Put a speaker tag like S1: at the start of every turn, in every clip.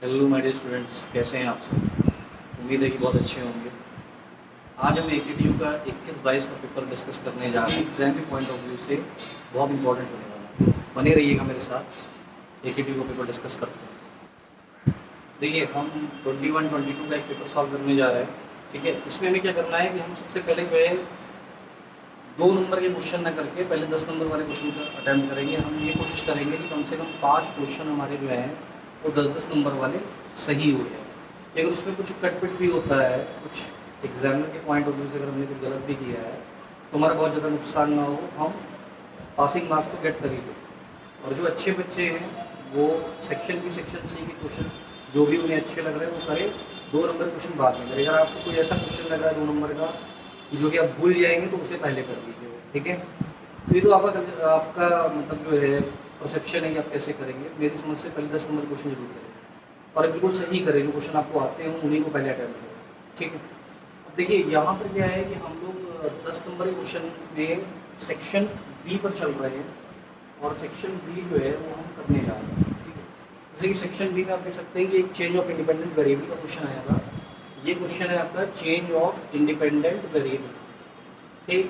S1: Hello my dear students, कैसे हैं आप सब। उम्मीद है कि बहुत अच्छे होंगे। आज हम एकेटीयू का 21-22 का पेपर डिस्कस करने जा रहे हैं। एग्जाम के पॉइंट ऑफ व्यू से बहुत इंपॉर्टेंट होने वाला है। बने रहिएगा मेरे साथ, एकेटीयू का पेपर डिस्कस करते हैं। देखिए, हम 21-22 का एक पेपर सॉल्व करने जा रहे हैं। ठीक है, इसमें हमें क्या करना है कि हम सबसे पहले जो है 2 नंबर के क्वेश्चन ना करके पहले 10 नंबर वाले क्वेश्चन का अटैम्प्ट करेंगे। हम ये कोशिश करेंगे कि कम से कम 5 क्वेश्चन हमारे जो हैं वो 10-10 नंबर वाले सही हो जाए। अगर उसमें कुछ कटपिट भी होता है, कुछ एग्जामिनर के पॉइंट ऑफ व्यू से अगर हमने कुछ गलत भी किया है तो हमारा बहुत ज़्यादा नुकसान ना हो, हम पासिंग मार्क्स तो गेट कर ही दें। और जो अच्छे बच्चे हैं वो सेक्शन बी सेक्शन सी के क्वेश्चन जो भी उन्हें अच्छे लग रहे हैं वो करें, 2 नंबर क्वेश्चन बाद में करें। अगर आपको कोई ऐसा क्वेश्चन लग रहा है 2 नंबर का जो कि आप भूल जाएंगे तो उसे पहले कर लीजिए। ठीक है, तो ये तो आपका आपका मतलब जो है परसेप्शन है कि आप कैसे करेंगे। मेरी समझ से पहले 10 नंबर क्वेश्चन जरूर करें और बिल्कुल सही करें। जो क्वेश्चन आपको आते हैं उन्हीं को पहले अटेम्प्ट करें। ठीक है, अब देखिए यहाँ पर क्या है कि हम लोग 10 नंबर के क्वेश्चन में सेक्शन बी पर चल रहे हैं और सेक्शन बी जो है वो हम करने जा रहे हैं। ठीक है, जैसे कि सेक्शन बी में आप देख सकते हैं कि एक चेंज ऑफ इंडिपेंडेंट वेरिएबल का क्वेश्चन आया था। ये क्वेश्चन है आपका चेंज ऑफ इंडिपेंडेंट वेरिएबल। ठीक,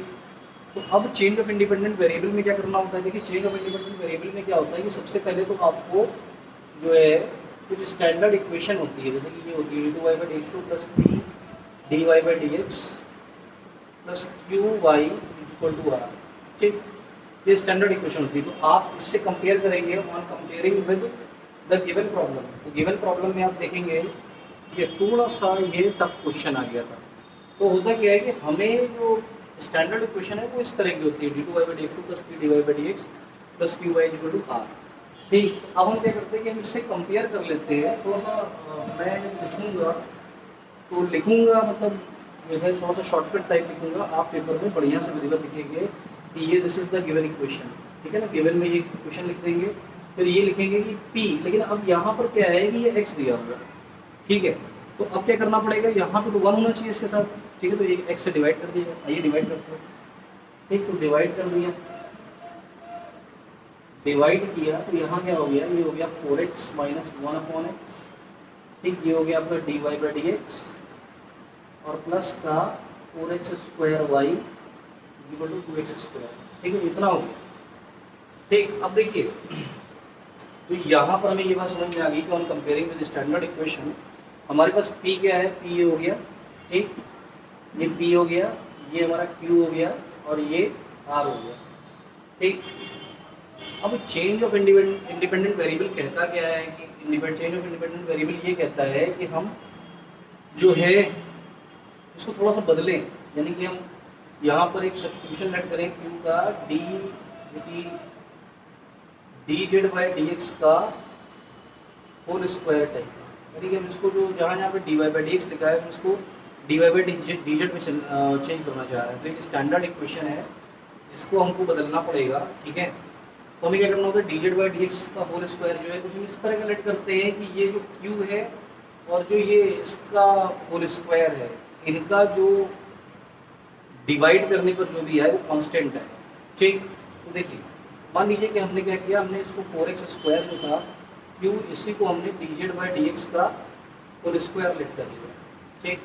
S1: तो अब चेंज ऑफ इंडिपेंडेंट वेरिएबल में क्या करना होता है। देखिए, चेंज ऑफ इंडिपेंडेंट वेरिएबल में क्या होता है कि सबसे पहले तो आपको जो है कुछ स्टैंडर्ड इक्वेशन होती है, जैसे कि ये होती है d2y/dx2 plus p dy/dx plus qy equal to r। ठीक, ये स्टैंडर्ड इक्वेशन होती है। तो आप इससे कंपेयर करेंगे on comparing with the given problem. तो गिवन प्रॉब्लम में आप देखेंगे ये थोड़ा सा ये टफ क्वेश्चन आ गया था। तो होता क्या है कि हमें जो स्टैंडर्ड इक्वेशन है वो इस तरह की होती है d2y/dx2 plus p dy/dx plus qy equal to r। ठीक, अब हम क्या करते हैं कि हम इससे कंपेयर कर लेते हैं। थोड़ा सा मैं लिखूंगा तो लिखूंगा मतलब जो है थोड़ा सा शॉर्टकट टाइप लिखूंगा। आप पेपर में बढ़िया से मेरे लिखेंगे कि ये this is the given equation. ठीक है ना, गिवन में ये इक्वेशन लिख देंगे, फिर ये लिखेंगे कि p, लेकिन अब यहाँ पर क्या है कि ये x दिया हुआ है। ठीक है, तो अब क्या करना पड़ेगा, यहाँ पे तो 1 होना चाहिए इसके साथ। ठीक है, तो एक x से डिवाइड कर दिया। आइए डिवाइड करते हैं। ठीक, तो डिवाइड कर दिया, डिवाइड किया तो यहाँ क्या हो गया, ये हो गया 4x माइनस 1/x। ठीक, ये हो गया आपका dy/dx और प्लस का 4x square y equal to 2x square. ठीक है, इतना हो गया। ठीक, अब देखिए तो यहाँ पर हमें ये बात समझ में आ गई कि on comparing with standard equation हमारे पास p क्या है, p ये हो गया। ठीक, ये p हो गया, ये हमारा q हो गया और ये r हो गया। ठीक, अब चेंज ऑफ इंडिपेंडेंट वेरिएबल कहता क्या है कि चेंज ऑफ इंडिपेंडेंट वेरिएबल ये कहता है कि हम जो है इसको थोड़ा सा बदलें। यानी कि हम यहाँ पर एक सब्स्टिट्यूशन लेट करें q का d जो कि dz/dx का होल स्क्वायर टाइप। यानी कि हम इसको जो जहाँ पे dy/dx लिखा है उसको dy/dz में चेंज करना चाह रहे हैं। तो एक स्टैंडर्ड इक्वेशन है जिसको हमको बदलना पड़ेगा। ठीक है, तो हमें क्या करना होगा, dz/dx का होल स्क्वायर जो है कुछ हम इस तरह का लेट करते हैं कि ये जो q है और जो ये इसका होल स्क्वायर है, इनका जो डिवाइड करने पर जो भी है वो कांस्टेंट है। ठीक, तो देखिए मान लीजिए कि हमने क्या किया, हमने इसको 4x स्क्वायर जो था q, इसी को हमने dz/dx का होल स्क्वायर लेट कर लिया। ठीक,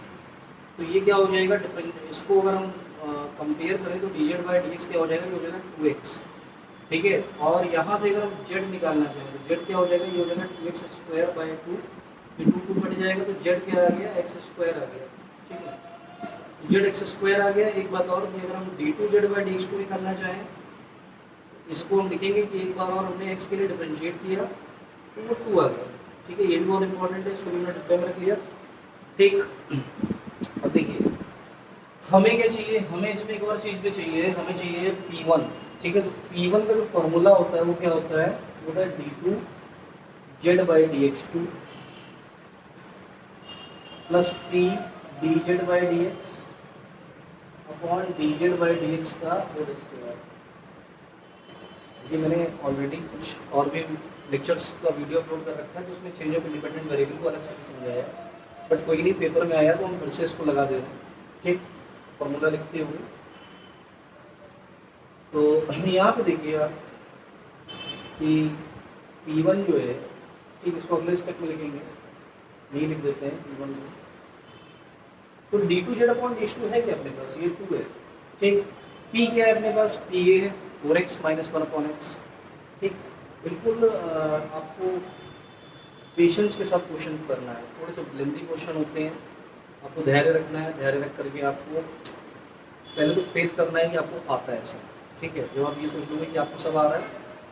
S1: तो ये क्या हो जाएगा डिफरेंट, इसको अगर हम कंपेयर करें तो dz/dx क्या हो जाएगा, ये हो जाएगा 2x। ठीक है, और यहाँ से अगर हम z निकालना चाहें तो z क्या हो जाएगा, ये हो जाएगा 2x² 2, 2 कट जाएगा तो z क्या आ गया, x² आ गया। ठीक है, z x² आ गया। एक बात और, अगर हम d2z/dx2 निकालना चाहें तो इसको हम लिखेंगे कि एक बार और हमने x के लिए डिफरेंशिएट किया तो वो 2 आ गया। ठीक है, ये भी बहुत इंपॉर्टेंट है, इसको भी मैंने डिब्बे में रख लिया। ठीक, अब देखिए हमें क्या चाहिए, हमें इसमें एक और चीज़ भी चाहिए, हमें चाहिए p1। ठीक है, तो p1 का जो फॉर्मूला होता है वो क्या होता है, वो होता है d2z/dx2 plus p dz/dx upon dz/dx का होल स्क्वायर। ये मैंने ऑलरेडी कुछ और भी लेक्चर्स का वीडियो अपलोड कर रखा है तो उसमें चेंज ऑफ इंडिपेंडेंट वेरिएबल को अलग से भी समझाया है, बट कोई नहीं, पेपर में आया तो हम फिर से इसको लगा दे रहे हैं। ठीक, फॉर्मूला लिखते हुए तो यहाँ पे देखिए आप कि P1 जो है, ठीक, इसको अगले स्टेप में लिखेंगे यही लिख देते हैं P1 को। तो d2z अपॉन d2 है क्या अपने पास, ये 2 है, ठीक। P क्या है अपने पास, P ये है 4x माइनस 1 अपॉन एक्स, ठीक। बिल्कुल आपको पेशेंस के साथ क्वेश्चन करना है, थोड़े से लेंथी क्वेश्चन होते हैं, आपको धैर्य रखना है, धैर्य रख करके आपको पहले तो फेथ करना है कि आपको आता है ऐसा, ठीक है। जब आप ये सोच लोगे कि आपको सब आ रहा है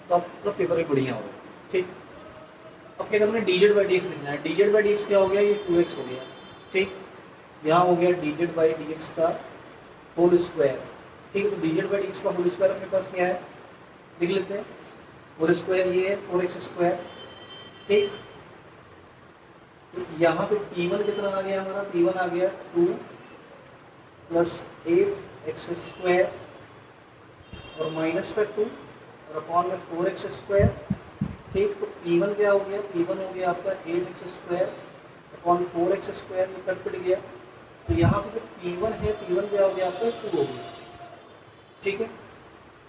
S1: तो आपका पेपर भी बढ़िया होगा, ठीक। अब क्या करना है, D Z by D x लिखना है। D Z by D x क्या हो गया, ये 2x हो गया, ठीक। यहाँ हो गया D Z by D x का होल स्क्वायर, ठीक है। तो D Z by D x का होल स्क्वायर अपने पास क्या है, लिख लेते हैं। होल स्क्वायर ये है 4x स्क्वायर, ठीक। तो यहाँ पे P1 कितना आ गया हमारा, P1 आ गया 2 प्लस 8x स्क्वायर और माइनस का 2 और अपॉन में 4x स्क्वायर, ठीक। तो P1 क्या हो गया, P1 हो गया आपका 8x square upon 4x square, ये कट पड़ गया। तो यहाँ से जो P1 है, P1 क्या हो गया आपका 2 हो गया, ठीक है।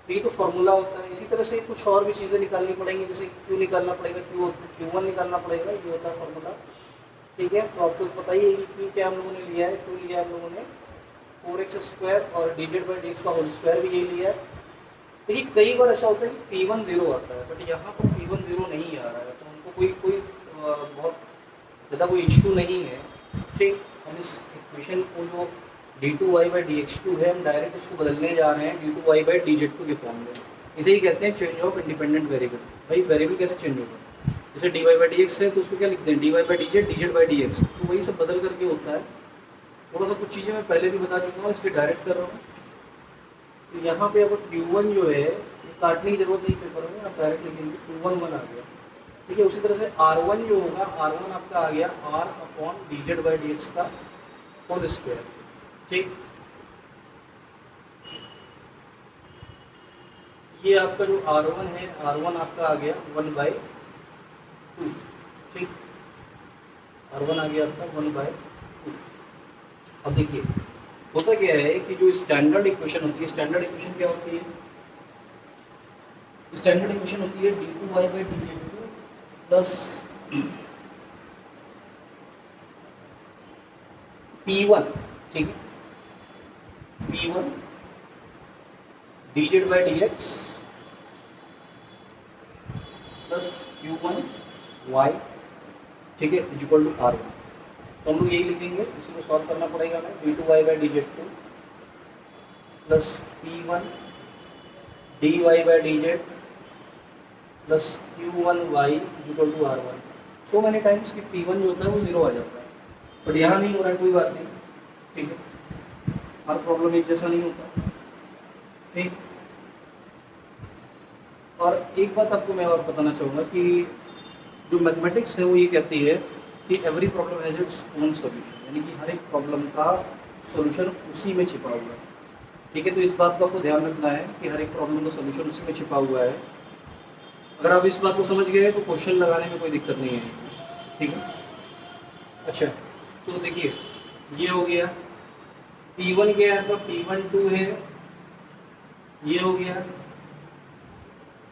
S1: तो ये तो फॉर्मूला होता है। इसी तरह से कुछ और भी चीज़ें निकालनी पड़ेंगी, जैसे Q निकालना पड़ेगा, Q1 निकालना पड़ेगा, ये होता है फॉर्मूला, ठीक है। तो आपको पता ही है कि Q क्या हम लोगों ने लिया है, Q लिया हम लोगों ने 4x स्क्वायर और D Z by D x का होल स्क्वायर भी यही लिया है। देखिए कई बार ऐसा होता है कि P1 0 आता है, बट यहाँ पर P1 0 नहीं आ रहा है, तो हमको कोई बहुत ज़्यादा कोई इशू नहीं है, ठीक। हम इस इक्वेशन को जो d2y बाई dx2 है, हम डायरेक्ट इसको बदलने जा रहे हैं d2y बाई dz2 के फॉर्म में। इसे ही कहते हैं चेंज ऑफ इंडिपेंडेंट वेरिएबल। भाई वेरिएबल कैसे चेंज होगा, जैसे dy बाई dx है तो उसको क्या लिखते हैं, dy by dz, dz by dx, तो वही सब बदल करके होता है। थोड़ा सा कुछ चीज़ें मैं पहले भी बता चुका हूँ, इसलिए डायरेक्ट कर रहा हूँ। तो यहाँ पे अब Q1 जो है, काटने की जरूरत नहीं पेपर में, आप डायरेक्ट लिखेंगे Q1 1 आ गया, ठीक है। उसी तरह से R1 जो होगा, R1 आपका आ गया R upon dz by dx का होल स्क्वायर, ठीक। ये आपका जो R1 है, R1 आपका आ गया 1/2, ठीक। R1 आ गया आपका 1/2। अब देखिए होता क्या है कि जो स्टैंडर्ड इक्वेशन होती है, स्टैंडर्ड इक्वेशन क्या होती है, स्टैंडर्ड इक्वेशन होती है d2y by dz2 plus P1, ठीक है, P1 dz by dx plus Q1 y, ठीक है, इक्वल टू R1। तो हम लोग यही लिखेंगे, इसको सॉल्व करना पड़ेगा हमें। d2y by dz2 plus P1 dy by dz plus Q1y equal to R1। So many times कि P1 जो होता है वो 0 आ जाता है, बट यहाँ नहीं हो रहा है, कोई बात नहीं, ठीक है। हर प्रॉब्लम एक जैसा नहीं होता, ठीक। और एक बात आपको मैं और बताना चाहूँगा कि जो मैथमेटिक्स है वो ये कहती है कि every problem has its own solution, यानी कि हर एक प्रॉब्लम का सॉल्यूशन उसी में छिपा हुआ है, ठीक है। तो इस बात को आपको ध्यान रखना है कि हर एक प्रॉब्लम का सॉल्यूशन उसी में छिपा हुआ है। अगर आप इस बात को समझ गए तो क्वेश्चन लगाने में कोई दिक्कत नहीं है, ठीक है। अच्छा तो देखिए ये हो गया, P1 क्या है आपका, P1 2 है, ये हो गया,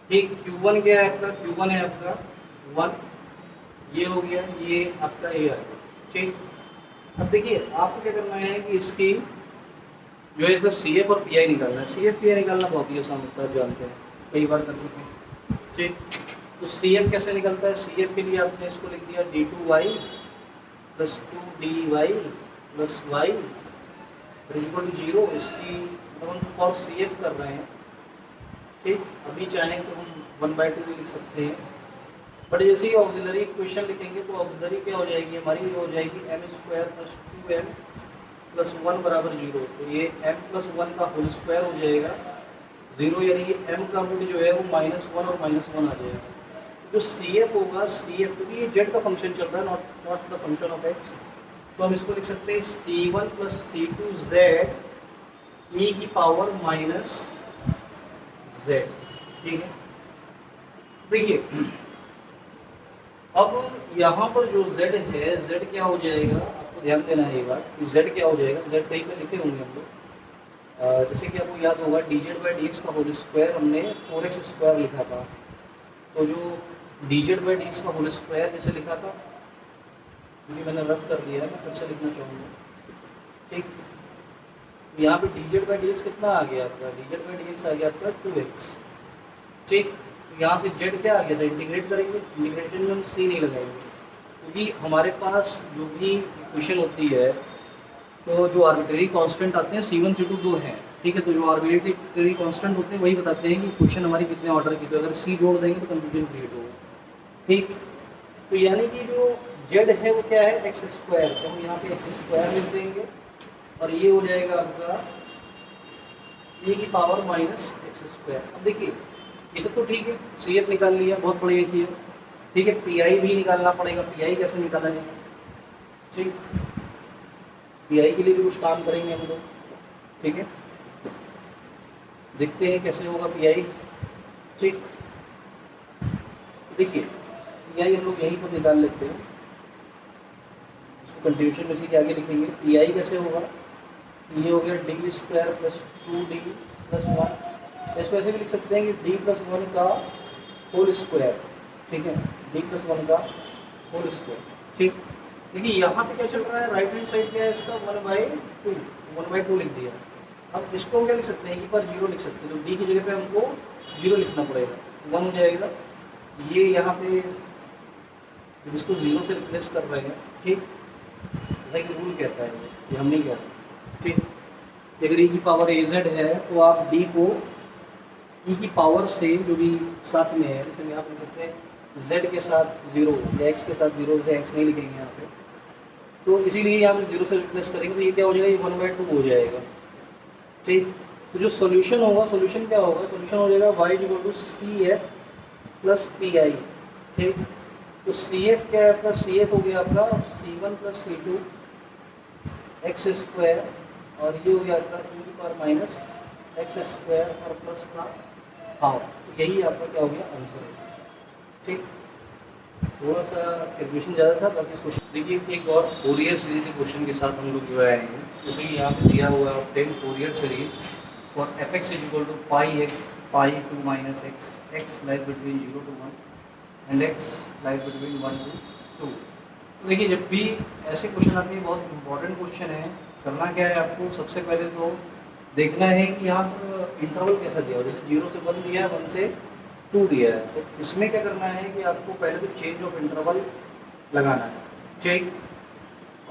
S1: ठीक। Q1 क्या है आपका, Q1 है आपका 1, ये हो गया, ये आपका A आ गया, ठीक। अब देखिए आपको क्या करना है कि इसकी जो है इसका CF और PI निकालना है। CF PI निकालना बहुत ही आसान होता है, आप जानते हैं, कई बार कर चुके हैं, ठीक। तो CF कैसे निकलता है, CF के लिए आपने इसको लिख दिया d2y plus 2dy plus y equal to 0। इसकी हम फॉर CF कर रहे हैं, ठीक। अभी चाहें तो हम 1/2 भी लिख सकते हैं, बट जैसे ही ऑक्सिलरी इक्वेशन लिखेंगे तो ऑक्सिलरी क्या हो जाएगी हमारी, हो जाएगी m² प्लस 2m प्लस 1 बराबर 0। तो ये m प्लस 1 का होल स्क्वायर हो जाएगा 0, यानी कि m का रूट जो है वो -1 और -1 आ जाएगा। जो CF होगा, CF क्योंकि ये z का फंक्शन चल रहा है, not the function of x, तो हम इसको लिख सकते हैं C1 प्लस C2z e की पावर माइनस z, ठीक है। देखिए अब यहाँ पर जो z है, z क्या हो जाएगा, आपको ध्यान देना है ये बात कि z क्या हो जाएगा, z कहीं पे लिखे होंगे हम लोग, जैसे कि आपको याद होगा dz बाई dx का होल स्क्वायर हमने 4x स्क्वायर लिखा था, तो जो dz बाई dx का होल स्क्वायर जैसे लिखा था क्योंकि मैंने रब कर दिया है, मैं फिर से लिखना चाहूँगा। ठीक, यहाँ पे dz बाई dx कितना आ गया आपका, dz बाई dx आ गया आपका 2x। ठीक, तो यहाँ से z क्या आ गया था, इंटीग्रेट करेंगे, इंटीग्रेशन में हम c नहीं लगाएंगे, क्योंकि हमारे पास जो भी इक्वेशन होती है तो जो आर्बिट्रेरी कांस्टेंट आते हैं c1 c2 दो हैं। ठीक है, तो जो आर्बिट्रेरी कांस्टेंट होते हैं वही बताते हैं कि इक्वेशन हमारी कितने ऑर्डर की, तो अगर c जोड़ देंगे तो कंफ्यूजन क्रिएट होगा। ठीक, तो यानी कि जो z है वो क्या है, एक्स स्क्वायर, तो हम यहाँ पे एक्स स्क्वायर लिख देंगे और ये हो जाएगा आपका e की पावर माइनस एक्स स्क्वायर। अब देखिए ये सब तो ठीक है, सी एफ निकाल लिया, बहुत बढ़िया किया। ठीक है, पी आई भी निकालना पड़ेगा, पी आई कैसे निकाला जाएगा। ठीक, पी आई के लिए भी कुछ काम करेंगे हम लोग। ठीक है, देखते हैं कैसे होगा पी आई। ठीक, देखिए पी आई हम लोग यहीं पर निकाल लेते हैं, इसको कंटिन्यूशन में से के आगे लिखेंगे। पी आई कैसे होगा, ये हो गया D square plus 2d plus 1, इसको ऐसे भी लिख सकते हैं कि d प्लस 1 का होल स्क्वायर। ठीक है, d प्लस 1 का होल स्क्वायर। ठीक, देखिए यहाँ पे क्या चल रहा है, राइट हैंड साइड क्या है इसका 1/2, 1/2 लिख दिया। अब इसको हम क्या लिख सकते हैं, एक बार 0 लिख सकते हैं, तो d की जगह पे हमको 0 लिखना पड़ेगा, 1 हो जाएगा। ये यहाँ पे इसको 0 से रिप्लेस कर रहे हैं। ठीक, जैसा कि रूल कहता है, ये हम नहीं कहते। ठीक, अगर e की पावर az है तो आप d को e की पावर से जो भी साथ में है, जैसे आप लिख सकते हैं z के साथ 0 या x के साथ 0, जैसे x नहीं लिखेंगे यहाँ पे, तो इसीलिए यहाँ पे 0 से रिप्लेस करेंगे, तो ये क्या हो जाएगा, ये 1/2 हो जाएगा। ठीक, तो जो सॉल्यूशन होगा, सॉल्यूशन क्या होगा, सॉल्यूशन हो जाएगा y = CF प्लस PI। ठीक, तो CF क्या है आपका, CF हो गया आपका C1 plus C2 x square, और ये हो गया आपका e की पावर माइनस एक्स स्क्वायर और प्लस का हाफ। तो यही आपका क्या हो गया, आंसर है। ठीक, थोड़ा सा कैलकुलेशन ज़्यादा था, बाकी इस क्वेश्चन देखिए एक और फोरियर सीरीज के क्वेश्चन के साथ हम लोग जो आए हैं। जैसे कि यहाँ पे दिया हुआ है obtain Fourier series for fx = πx π2 - x, x lies between 0 to 1 and x lies between 1 to 2। तो देखिए जब भी ऐसे क्वेश्चन आते हैं, बहुत इंपॉर्टेंट क्वेश्चन है, करना क्या है आपको, सबसे पहले तो देखना है कि यहाँ पर इंटरवल कैसा दिया हो। जैसे 0 से 1 दिया है, 1 से 2 दिया है, तो इसमें क्या करना है कि आपको पहले तो चेंज ऑफ इंटरवल लगाना है। ठीक,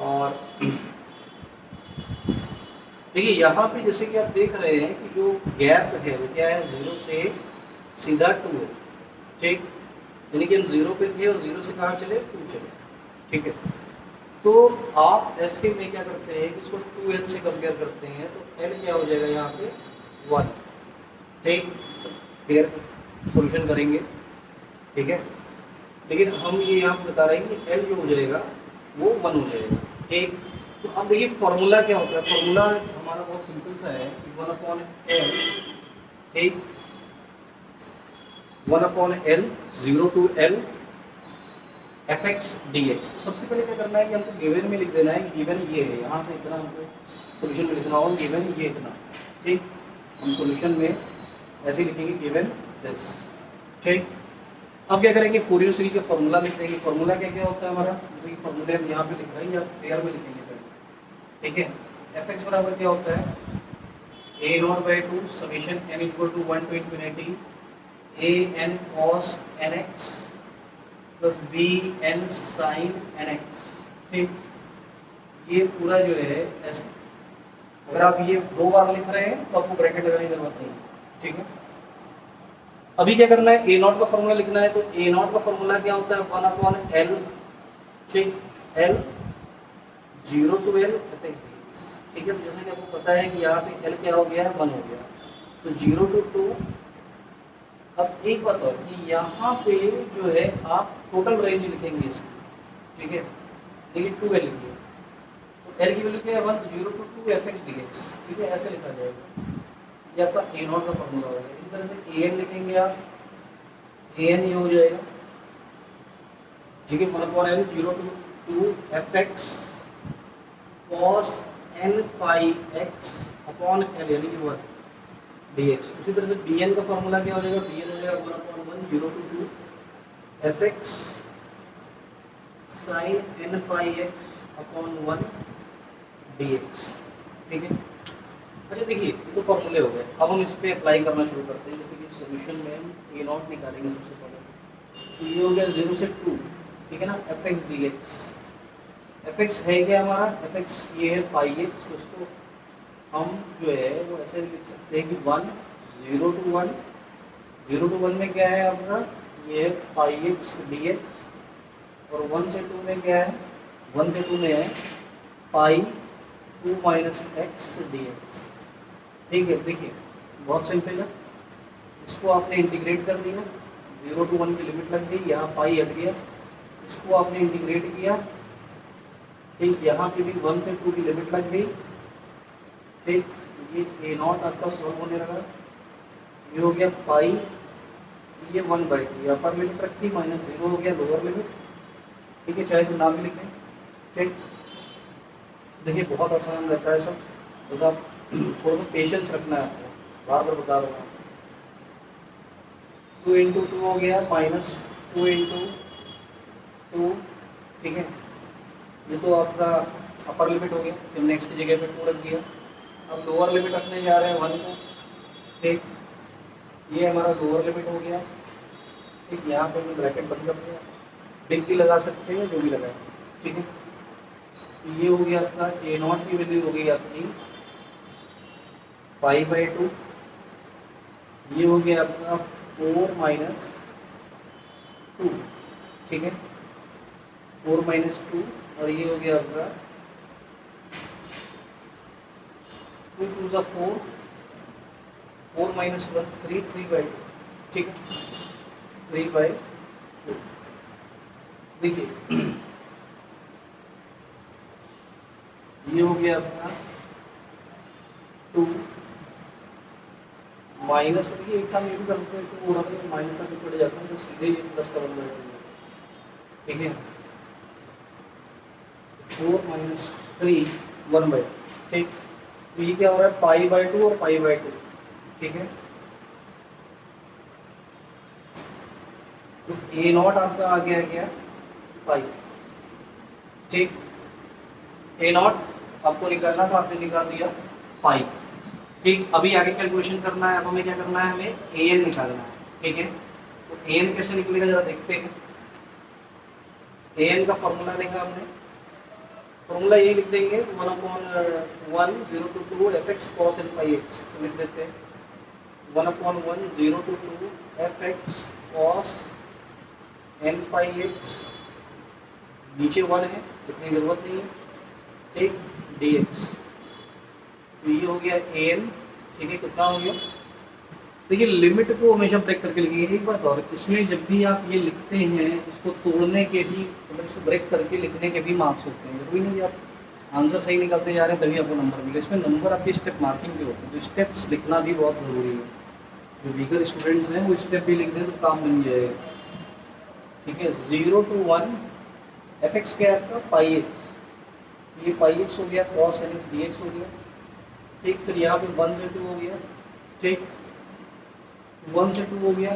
S1: और देखिए यहाँ पे जैसे कि आप देख रहे हैं कि जो गैप है वो क्या है, 0 से सीधा 2 है। ठीक, यानी कि हम 0 पे थे और 0 से कहाँ चले, 2 चले। ठीक है, तो आप ऐसे में क्या करते हैं कि इसको 2l से कंपेयर करते हैं, तो l क्या हो जाएगा यहाँ पे 1। ठीक, फिर सॉल्यूशन करेंगे। ठीक है, लेकिन हम ये यहाँ पे बता रहे हैं कि l जो हो जाएगा वो 1 हो जाएगा। ठीक, तो अब देखिए फॉर्मूला क्या होता है, फॉर्मूला हमारा बहुत सिंपल सा है, 1/l। ठीक, 1/l 0 to l fx dx। तो सबसे पहले क्या करना है कि हमको गिवन में लिख देना है कि गिवन ये है, यहाँ से इतना हमको सॉल्यूशन में लिखना होगा, गिवन ये इतना। ठीक, हम सॉल्यूशन में ऐसे लिखेंगे गिवन दिस। ठीक, अब क्या करेंगे, फोरियर सीरीज का फॉर्मूला लिख देंगे। फॉर्मूला क्या क्या होता है हमारा, जैसे कि फॉर्मूले हम यहाँ पे लिख रहे हैं या पेयर में लिखेंगे पहले। ठीक है, fx बराबर क्या होता है, a0/2 summation n = 1 to infinity an cos nx plus bn sin nx। ठीक, ये पूरा जो है ऐसे, अगर आप ये 2 बार लिख रहे हैं तो आपको ब्रैकेट लगाने की जरूरत नहीं है। ठीक है, अभी क्या करना है, a0 का फॉर्मूला लिखना है, तो a0 का फॉर्मूला क्या होता है, 1/l। ठीक, l 0 to l fx। ठीक है, तो जैसे कि आपको पता है कि यहाँ पे l क्या हो गया है, 1 हो गया, तो 0 to 2। अब एक बात और कि यहाँ पे जो है आप टोटल रेंज लिखेंगे इसकी। ठीक है, देखिए 2l लिखिए, तो l की वैल्यू क्या है 1, 0 to 2 fx dx। ठीक है, ऐसे लिखा जाएगा, ये आपका a0 का फॉर्मूला होगा। इसी तरह से an लिखेंगे आप, an ये हो जाएगा, ठीक है, 1/l 0 to 2 fx cos n pi x upon l यानी कि 1 dx। उसी तरह से bn का फॉर्मूला क्या हो जाएगा, bn हो जाएगा 1/1 0 to 2 fx sine n pi x upon 1 dx, ठीक है। अच्छा देखिए ये तो फॉर्मूले हो गए, अब हम इस पे अप्लाई करना शुरू करते हैं। जैसे कि सॉल्यूशन में हम ए नॉट निकालेंगे सबसे पहले, तो ये हो गया 0 से 2, ठीक है ना, F x D x. F x है क्या हमारा, एफ एक्स ये है पाई एक्स, तो उसको हम जो है वो ऐसे लिख सकते हैं कि 1 0 to 1, 0 to 1 में क्या है आपका, ये है पाई एक्स डी एक्स, और 1 से 2 में क्या है, 1 से 2 में है पाई 2 माइनस एक्स डी एक्स, ठीक है। देखिए बहुत सिंपल है, इसको आपने इंटीग्रेट कर दिया, 0 to 1 की लिमिट लग गई, यहाँ पाई हट गया, इसको आपने इंटीग्रेट किया, ठीक, यहाँ पे भी 1 से 2 की लिमिट लग गई, ठीक, ये ए नॉट आपका सॉल्व होने लगा, ये हो गया पाई, ये 1/2, ये अपर लिमिट रखी, माइनस 0 हो गया लोअर लिमिट, ठीक है, चाहे तो नाम भी लिखें, ठीक। देखिए बहुत आसान रहता है सब, बस आप थोड़ा सा पेशेंस रखना है आपको, बार बार बता रहा हूँ। 2 × 2 हो गया माइनस 2 × 2, ठीक है, ये तो आपका अपर लिमिट हो गया, फिर नेक्स्ट की जगह पे 2 रख दिया। अब लोअर लिमिट रखने जा रहे हैं 1 को, ठीक, ये हमारा लोअर लिमिट हो गया, ठीक, यहाँ पे हमने ब्रैकेट बंद कर दिया, बिग भी लगा सकते हैं, जो भी लगाए, ठीक है। ये हो गया आपका ए नॉट की वैल्यू हो गई आपकी पाई/2, ये हो गया आपका 4 माइनस 2, ठीक है, 4 माइनस 2, और ये हो गया आपका 2 2 ज़ा 4, 4 माइनस 1 3, 3/2, ठीक है, 3/2। देखिए ये हो गया अपना 2 माइनस, देखिए एक काम ये भी कर सकते हैं, 2 हो रहा था तो माइनस का पड़ जाता है, तो सीधे ये प्लस का बन जाएगा, ठीक है, 4 माइनस 3 1/2, ठीक। तो ये क्या हो रहा है, पाई/2 और पाई/2, ठीक है। तो ए नॉट आपका आ गया क्या, पाई, ठीक, ए नॉट आपको निकालना था, आपने निकाल दिया पाई, ठीक। अभी आगे कैलकुलेशन करना है, अब हमें क्या करना है, हमें ए एन निकालना है, ठीक है। तो ए एन कैसे निकलेगा जरा देखते हैं। ए एन का फॉर्मूला लिखा हमने, फॉर्मूला यही लिख देंगे 1/1 0 to 2 F X cos n pi X, तो लिख देते हैं 1/1 0 to 2 F X cos n pi X, नीचे 1 है, इतनी जरूरत नहीं है, ठीक, dx, तो ये हो गया an, ठीक है, कितना हो गया। देखिए लिमिट को हमेशा ब्रेक करके लिखिए। एक बात और, इसमें जब भी आप ये लिखते हैं, इसको तोड़ने के भी, मतलब इसको ब्रेक करके लिखने के भी मार्क्स होते हैं, जरूरी नहीं आप आंसर सही निकालते जा रहे हैं तभी आपको नंबर मिले, इसमें नंबर आपके स्टेप मार्किंग के होते हैं, तो स्टेप्स लिखना भी बहुत ज़रूरी है। जो वीकर स्टूडेंट्स हैं वो स्टेप भी लिख दें तो काम बन जाएगा, ठीक है। 0 to 1 एफ एक्स क्या है आपका, पाई एक्स, ये पाई एक्स हो गया, cos n X D X हो गया, ठीक। फिर यहाँ पे 1 से 2 हो गया, ठीक, 1 से 2 हो गया,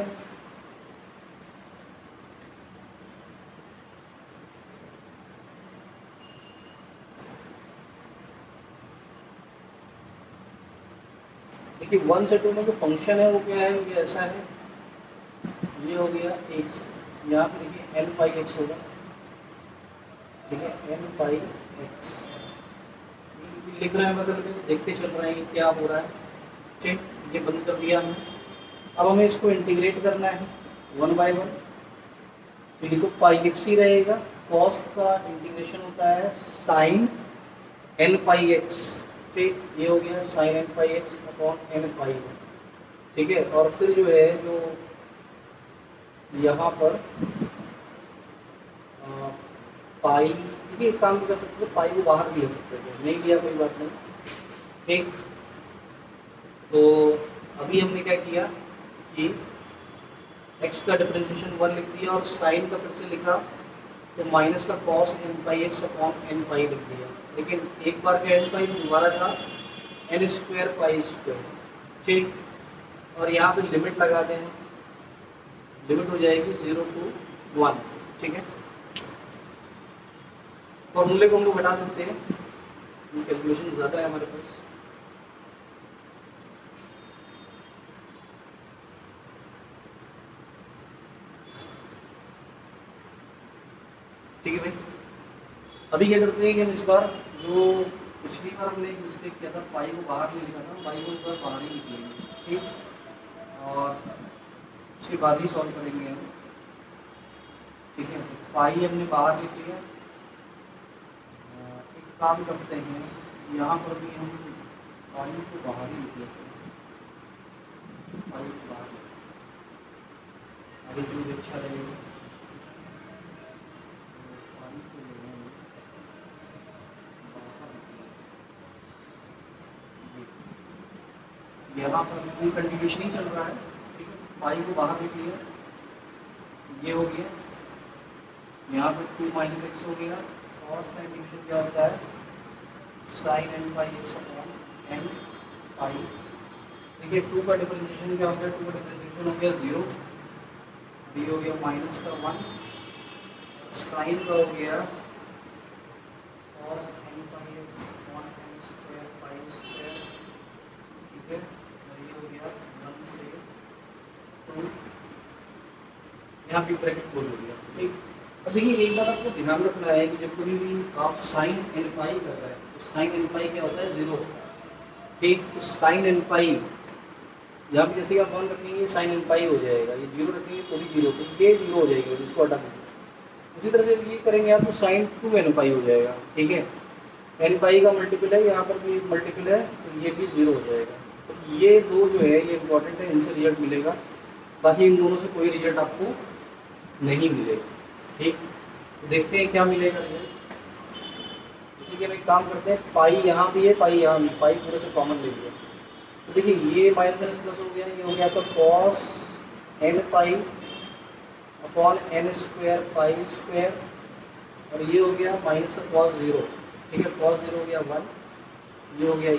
S1: देखिए 1 से 2 में जो फंक्शन है वो क्या है, ये ऐसा है, ये हो गया एक्स, यहाँ पे देखिए एन पाई एक्स होगा, ठीक है, एन पाई एक्स लिख रहे हैं, बदल के देखते चल रहे हैं कि क्या हो रहा है, ठीक, ये बंद कर दिया हमने। अब हमें इसको इंटीग्रेट करना है 1/1, तो ये तो पाई एक्स ही रहेगा, कॉस का इंटीग्रेशन होता है साइन एन पाई एक्स, ठीक, ये हो गया sine n pi x upon n pi, ठीक है। और फिर जो है, जो यहाँ पर पाई, देखिए एक काम भी कर सकते थे, पाई को बाहर भी ले सकते थे, नहीं लिया कोई बात नहीं, ठीक। तो अभी हमने क्या किया कि x का डिफरेंशिएशन 1 लिख दिया, और साइन का फिर से लिखा, तो माइनस का cos n pi x upon n पाई लिख दिया, लेकिन एक बार का एन पाई दोबारा था एन स्क्वायर पाई स्क्वायर, ठीक। और यहाँ पे लिमिट लगा दें, लिमिट हो जाएगी 0 to 1, ठीक है। फॉर्मूले को हम लोग हटा देते हैं, कैलकुलेशन ज़्यादा है हमारे पास। ठीक है भाई, अभी क्या करते हैं कि हम इस बार जो पिछली बार हमने एक मिस्टेक किया था, पाई को बाहर नहीं लिखा था, पाई को इस बार बाहर ही लिखेंगे, ठीक, और उसके बाद ही सॉल्व करेंगे हम। ठीक है, पाई हमने बाहर लिख लिया। एक काम करते हैं, यहाँ पर भी हम पाई को बाहर ही लिख लेते हैं, पाई को बाहर आगे जो भी अच्छा रहेगा। पाई को ले लेंगे बाहर लिख लिया। यहाँ पर कोई कंट्रीब्यूशन नहीं चल रहा है, ठीक है, पाई को बाहर लिख लिया, ये हो गया। यहाँ पर 2 माइनस एक्स हो गया, कॉस का इंटीग्रेशन क्या होता है, sign n pi x upon n पाई। देखिए 2 का डिफरेंशिएशन क्या हो गया, 2 का डिफरेंशिएशन हो गया 0, बी हो गया माइनस का 1, साइन का हो गया cos n pi x upon n square pi square. ठीक है, और ये हो गया 1 से 2, यहाँ भी ब्रैकेट क्लोज हो गया। ठीक, अब देखिए एक बात आपको ध्यान रखना है कि जब कभी भी आप साइन एन पाई कर रहे हैं तो साइन एन पाई क्या होता है, 0। ठीक, तो साइन एन पाई यहाँ पे जैसे आप 1 रखेंगे साइन एन पाई हो जाएगा, ये 0 रखेंगे तो भी 0, तो ये 0 हो जाएगी, इसको हटा देंगे। उसी तरह से ये करेंगे आप तो साइन 2 एन पाई हो जाएगा। ठीक है, एन पाई का मल्टीपल है, यहाँ पर भी मल्टीपल है, तो ये भी 0 हो जाएगा। तो ये दो जो है ये इंपॉर्टेंट है, इनसे रिजल्ट मिलेगा, बाकी इन दोनों से कोई रिजल्ट आपको नहीं मिलेगा। ठीक, तो देखते हैं क्या मिलेगा रिजल्ट। इसी के हम एक काम करते हैं, पाई यहाँ भी है, पाई यहाँ भी, पाई पूरे से कॉमन ले लिया, तो देखिए ये माइनस माइनस प्लस हो गया, ये हो गया आपका cos n pi upon n square pi square, और ये हो गया माइनस का कॉस 0। ठीक है, कॉस 0 हो गया 1, ये हो गया ये।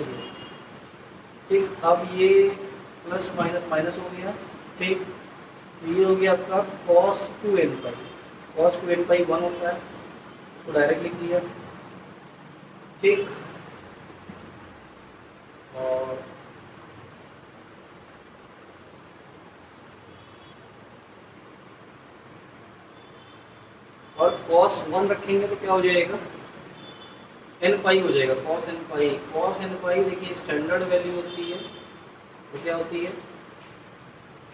S1: ठीक, अब ये प्लस माइनस माइनस हो गया। ठीक, ये हो गया आपका कॉस 2 एन पाई, कॉस 2 एन पाई 1 होता है, उसको डायरेक्ट लिख दिया। ठीक, और cos 1 रखेंगे तो क्या हो जाएगा, एन पाई हो जाएगा, cos एन पाई। cos एन पाई देखिए स्टैंडर्ड वैल्यू होती है, तो क्या होती है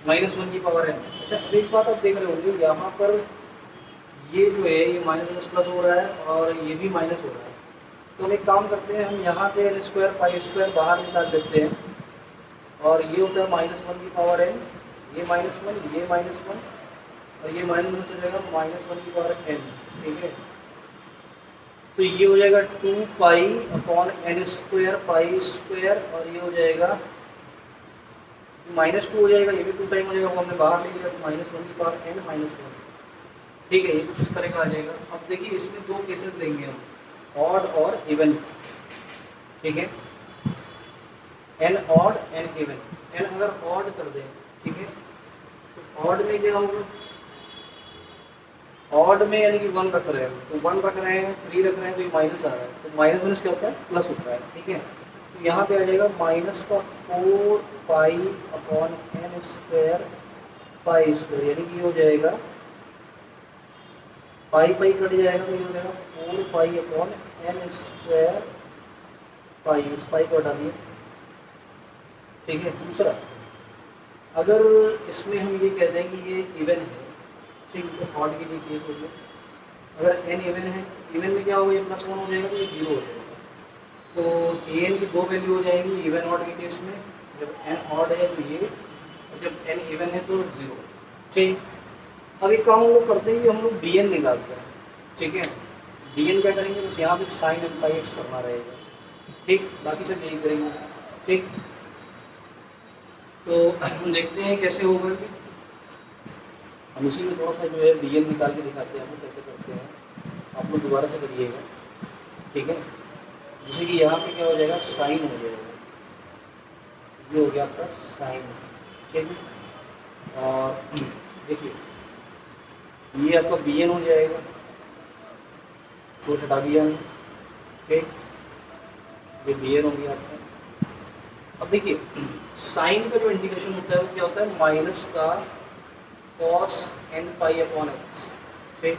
S1: -1 की पावर n। अच्छा, अब एक बात आप देख रहे होंगे, यहाँ पर ये जो है ये माइनस माइनस प्लस हो रहा है और ये भी माइनस हो रहा है, तो हम एक काम करते हैं, हम यहाँ से एन स्क्वायर पाई स्क्वायर बाहर निकाल देते हैं, और ये होता है -1 की पावर n, ये -1, ये -1, और ये माइनस हो जाएगा -1 की पावर n। ठीक है, तो ये हो जाएगा 2 pi upon n square pi square, और ये हो जाएगा -2 हो जाएगा, ये भी 2 टाइम हो जाएगा, वो हमने बाहर ले लिया, तो -1 की पावर n -1। ठीक है, ये कुछ इस तरह का आ जाएगा। अब देखिए इसमें दो केसेस देंगे हम, ऑड और इवन। ठीक है, n odd n even. N अगर ऑड कर दें, ठीक है, तो ऑड में क्या होगा, ऑड में यानी कि 1 रख रहे हैं, तो 1 रख रहे हैं, 3 रख रहे हैं, तो ये माइनस आ रहा है, तो माइनस माइनस क्या होता है, प्लस होता है। ठीक है, तो यहाँ पे आ जाएगा माइनस का 4 pi upon n square pi square, यानी कि ये हो जाएगा पाई पाई कट जाएगा, तो ये हो जाएगा 4 pi upon n square pi, इस पाई को हटा दिया। ठीक है, दूसरा अगर इसमें हम ये कह दें कि ये इवन है, ठीक, तो ऑड के लिए केस हो गया। अगर एन इवन है, इवन में क्या होगा, ये +1 हो जाएगा, तो ये 0 हो जाएगा, तो ए एन की 2 वैल्यू हो जाएंगी इवन ऑड के केस में। जब एन ऑड है तो ये, और जब एन इवन है तो 0। ठीक, अब एक काम हम लोग करते हैं कि हम लोग बी एन निकालते हैं। ठीक है, बी एन क्या करेंगे, बस यहाँ पे साइन एन पाई एक्स करना रहेगा। ठीक, बाकी सब यही करेंगे। ठीक, तो देखते हैं कैसे होगा कि हम इसी में थोड़ा सा जो है बी एन निकाल के दिखाते हैं, हम कैसे करते हैं, आप लोग दोबारा से करिएगा। ठीक है, जैसे कि यहाँ पे क्या हो जाएगा, साइन हो जाएगा, ये हो गया आपका साइन। ठीक है, और देखिए ये आपका बी एन हो जाएगा। सोच हटा दिया हमने, ठीक, ये bn हो गया आपका। अब देखिए साइन का जो इंटीग्रेशन होता है वो क्या होता है, माइनस का cos n pi upon x, ठीक,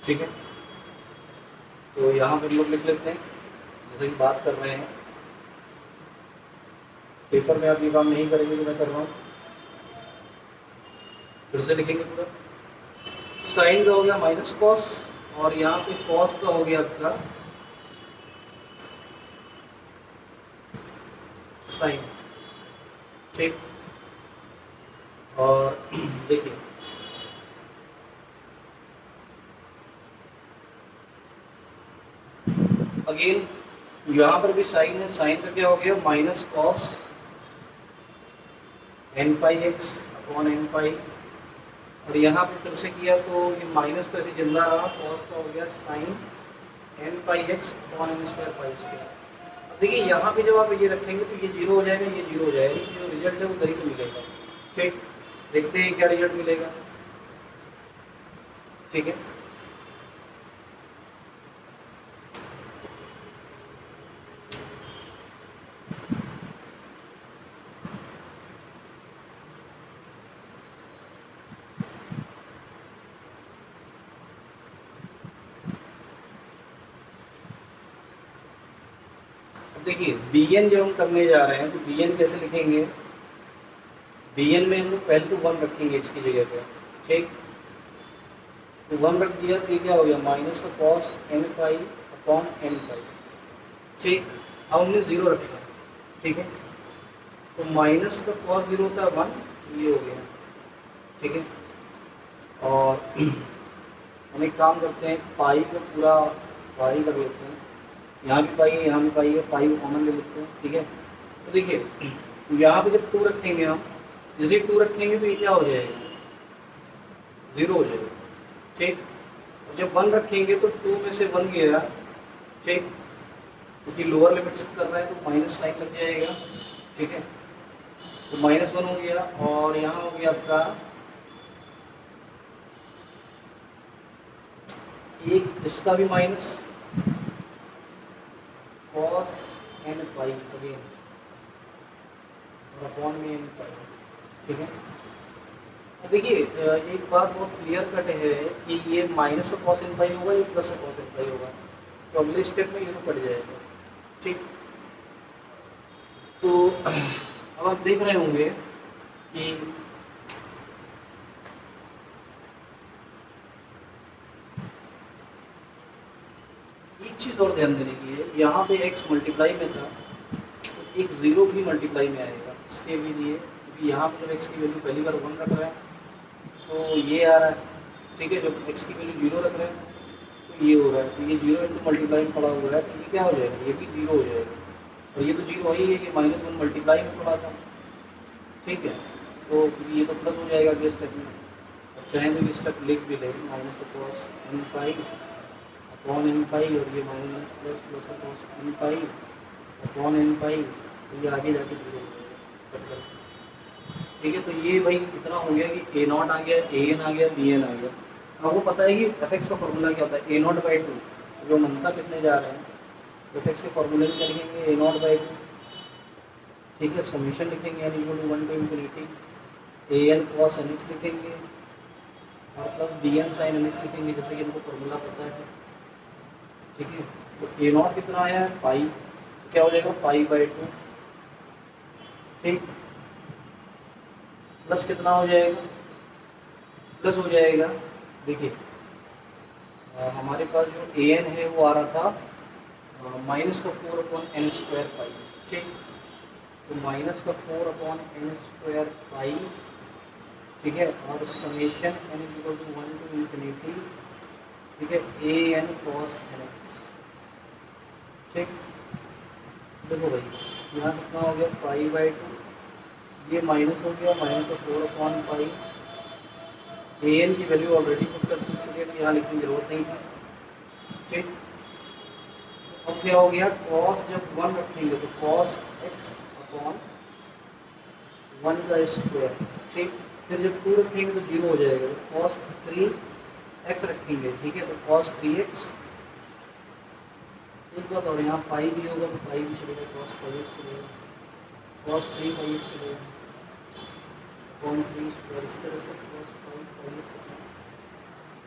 S1: ठीक है। तो यहाँ पे हम लोग लिख लेते हैं जैसे कि बात कर रहे हैं, पेपर में आप ये काम नहीं करेंगे जो मैं कर रहा हूँ, फिर से लिखेंगे पूरा। साइन का हो गया माइनस कॉस और यहाँ पे कॉस का हो गया आपका साइन, ठीक। और देखिए अगेन यहाँ पर भी साइन है, साइन का क्या हो गया minus cos n pi x upon n पाई, और यहाँ पे फिर से किया तो ये माइनस तो ऐसे जिंदा रहा, कॉस का हो गया sine n pi x upon n square pi square. अब देखिए यहाँ पे जब आप ये रखेंगे तो ये जीरो हो जाएगा, ये जीरो हो जाएगा, ये जो रिजल्ट है वो उधर ही से मिलेगा, ठीक। देखते हैं क्या रिजल्ट मिलेगा, ठीक है। देखिए bn जब हम करने जा रहे हैं तो bn कैसे लिखेंगे, bn में हम लोग पहले तो 1 रखेंगे x की जगह पे, ठीक। तो 1 रख दिया तो ये क्या हो गया माइनस का cos n pi upon n pi, ठीक। अब हमने 0 रखा, ठीक है, तो माइनस का कॉस 0 होता है 1, ये हो गया, ठीक है। और हम एक काम करते हैं, पाई को पूरा पाई कर लेते हैं, यहाँ भी पाई है यहाँ भी पाई है, पाई को कॉमन ले लेते हैं, ठीक है। तो देखिए यहाँ पे जब 2 रखेंगे हम, जैसे 2 रखेंगे तो ये क्या हो जाएगा 0 हो जाएगा, ठीक। और जब 1 रखेंगे तो 2 में से 1 गया, ठीक, क्योंकि लोअर लिमिट्स कर रहे हैं तो माइनस साइन लग जाएगा, ठीक है। तो -1 हो गया और यहाँ हो गया आपका एक इसका भी माइनस cos n पाई अगेन और अपॉन में n पाई, ठीक है। अब देखिए एक बात बहुत क्लियर कट है कि ये माइनस का cos n पाई होगा, ये प्लस का cos n पाई होगा, तो अगले स्टेप में ये तो पड़ जाएगा, ठीक। तो अब आप देख रहे होंगे कि एक चीज़ और ध्यान देने की है, यहाँ पे x मल्टीप्लाई में था तो एक 0 भी मल्टीप्लाई में आएगा इसके भी लिए, क्योंकि यहाँ पे जब x की वैल्यू पहली बार 1 रख रहे हैं तो ये आ रहा है, ठीक है। जब x की वैल्यू 0 रख रहे हैं तो ये हो रहा है, तो ये 0 इंटू मल्टीप्लाई में पड़ा हुआ है तो ये क्या हो जाएगा, ये भी 0 हो जाएगा, और ये तो 0 ही है, ये -1 मल्टीप्लाई में पड़ा था, ठीक है। तो ये तो प्लस हो जाएगा अगले स्टेप में, और चाहे तो ये स्टेप लिख भी लेंगे minus cos n pi upon n पाई, और ये minus plus cos n pi upon n पाई, तो ये आगे जाके 0 हो जाएगा, ठीक है। तो ये भाई इतना हो गया कि a0 आ गया, an आ गया, bn आ गया। आपको पता है कि fx का फॉर्मूला क्या होता है, a0/2, जो मंसा लिखने जा रहे हैं fx के फॉर्मूले में क्या लिखेंगे a0/2, ठीक है। समीशन लिखेंगे n = 1 to infinity an cos nx लिखेंगे और प्लस bn sin nx लिखेंगे, जैसे कि इनको फॉर्मूला पता है, ठीक है। तो a0 कितना आया है पाई, क्या हो जाएगा पाई/2, ठीक, प्लस कितना हो जाएगा, प्लस हो जाएगा, देखिए हमारे पास जो an है वो आ रहा था -4/n² पाई, ठीक। तो -4/n² पाई, ठीक है, और समेशन n = 1 to infinity, ठीक है, an cos nx, ठीक। देखो भाई यहाँ कितना हो गया पाई/2, ये माइनस हो गया -4 पाई, an की वैल्यू ऑलरेडी पुट कर चुके हैं तो यहाँ लिखने की जरूरत नहीं थी, ठीक। अब क्या हो गया cos जब 1 रखेंगे तो cos x अपॉन 1 का स्क्वायर, ठीक। फिर जब 2 रखेंगे तो 0 हो जाएगा, तो cos 3x रखेंगे, ठीक है, तो cos 3x। एक बात और, यहाँ पाई भी होगा तो पाई भी चलेगा, cos 5x चलेगा, cos 3 5x चलेगा, cos 3 स्क्वायर, इसी तरह से cos 5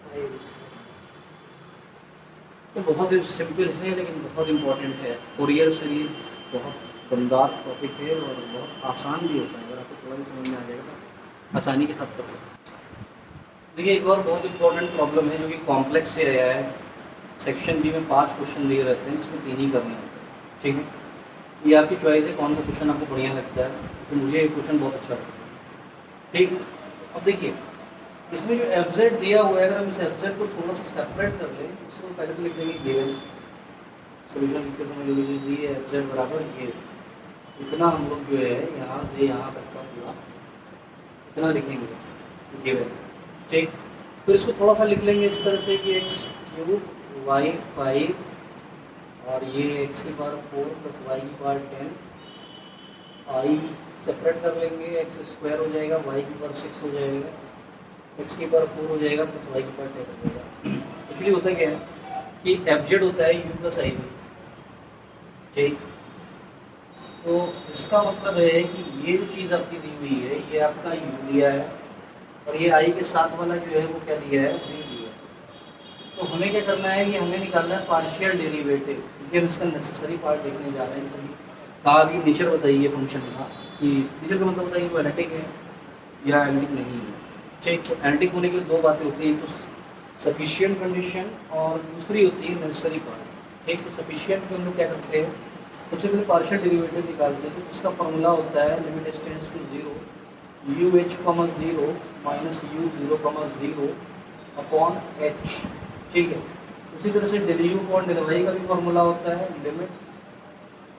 S1: 5x। तो बहुत ही सिंपल है लेकिन बहुत इम्पोर्टेंट है। फोरियर सीरीज बहुत दमदार टॉपिक है और बहुत आसान भी होता है, अगर आपको थोड़ा भी समझ में आ जाएगा तो आसानी के साथ कर सकते हैं। देखिए एक और बहुत इंपॉर्टेंट प्रॉब्लम है जो कि कॉम्प्लेक्स से आया है। सेक्शन बी में 5 क्वेश्चन दिए रहते हैं, इसमें 3 ही करने होते हैं, ठीक है। ये आपकी चॉइस है कौन सा क्वेश्चन आपको बढ़िया लगता है। जैसे मुझे एक क्वेश्चन बहुत अच्छा लगता है, ठीक। अब देखिए इसमें जो एफजेड दिया हुआ है, अगर हम इस एफजेड को थोड़ा सा सेपरेट कर लें, इसको पहले तो लिख देंगे गिवन, सोल्यूशन लिखते समय जो दी है एफजेड बराबर ये, इतना हम लोग जो है यहाँ से यहाँ तक का पूरा इतना लिखेंगे गिवन, ठीक। फिर इसको थोड़ा सा लिख लेंगे इस तरह से कि एक्स क्यूब वाई 5 और ये एक्स की पावर 4 प्लस वाई की पावर 10, आई सेपरेट कर लेंगे, एक्स स्क्वायर हो जाएगा, वाई की पावर 6 हो जाएगा, एक्स की पावर 4 हो जाएगा प्लस वाई की पावर 10 हो जाएगा। एक्चुअली होता क्या है कि एफजेड होता है यू प्लस आई बी, ठीक। तो इसका मतलब है कि ये जो चीज़ आपकी दी हुई है ये आपका यू दिया है और ये आई के साथ वाला जो है वो क्या दिया है, वी दिया है। तो हमें क्या करना है, ये हमें निकालना है पार्शियल डेरिवेटिव, क्योंकि हम इसका नेसेसरी पार्ट देखने जा रहे हैं। जैसे कहा भी नेचर बताइए फंक्शन का, कि नेचर का मतलब बताइए वो एनालिटिक है या एनालिटिक नहीं है, ठीक। तो एनालिटिक होने के लिए 2 बातें होती हैं, तो सफिशिएंट कंडीशन और दूसरी होती है नेसेसरी पार्ट, ठीक। तो सफिशिएंट में हम लोग क्या करते हैं, सबसे पहले पार्शियल डेरिवेटिव निकालते हैं। तो इसका फॉर्मूला होता है limit h tends to 0 u h 0 minus u 0 upon h, ठीक है। उसी तरह से del u upon del y का भी फॉर्मूला होता है limit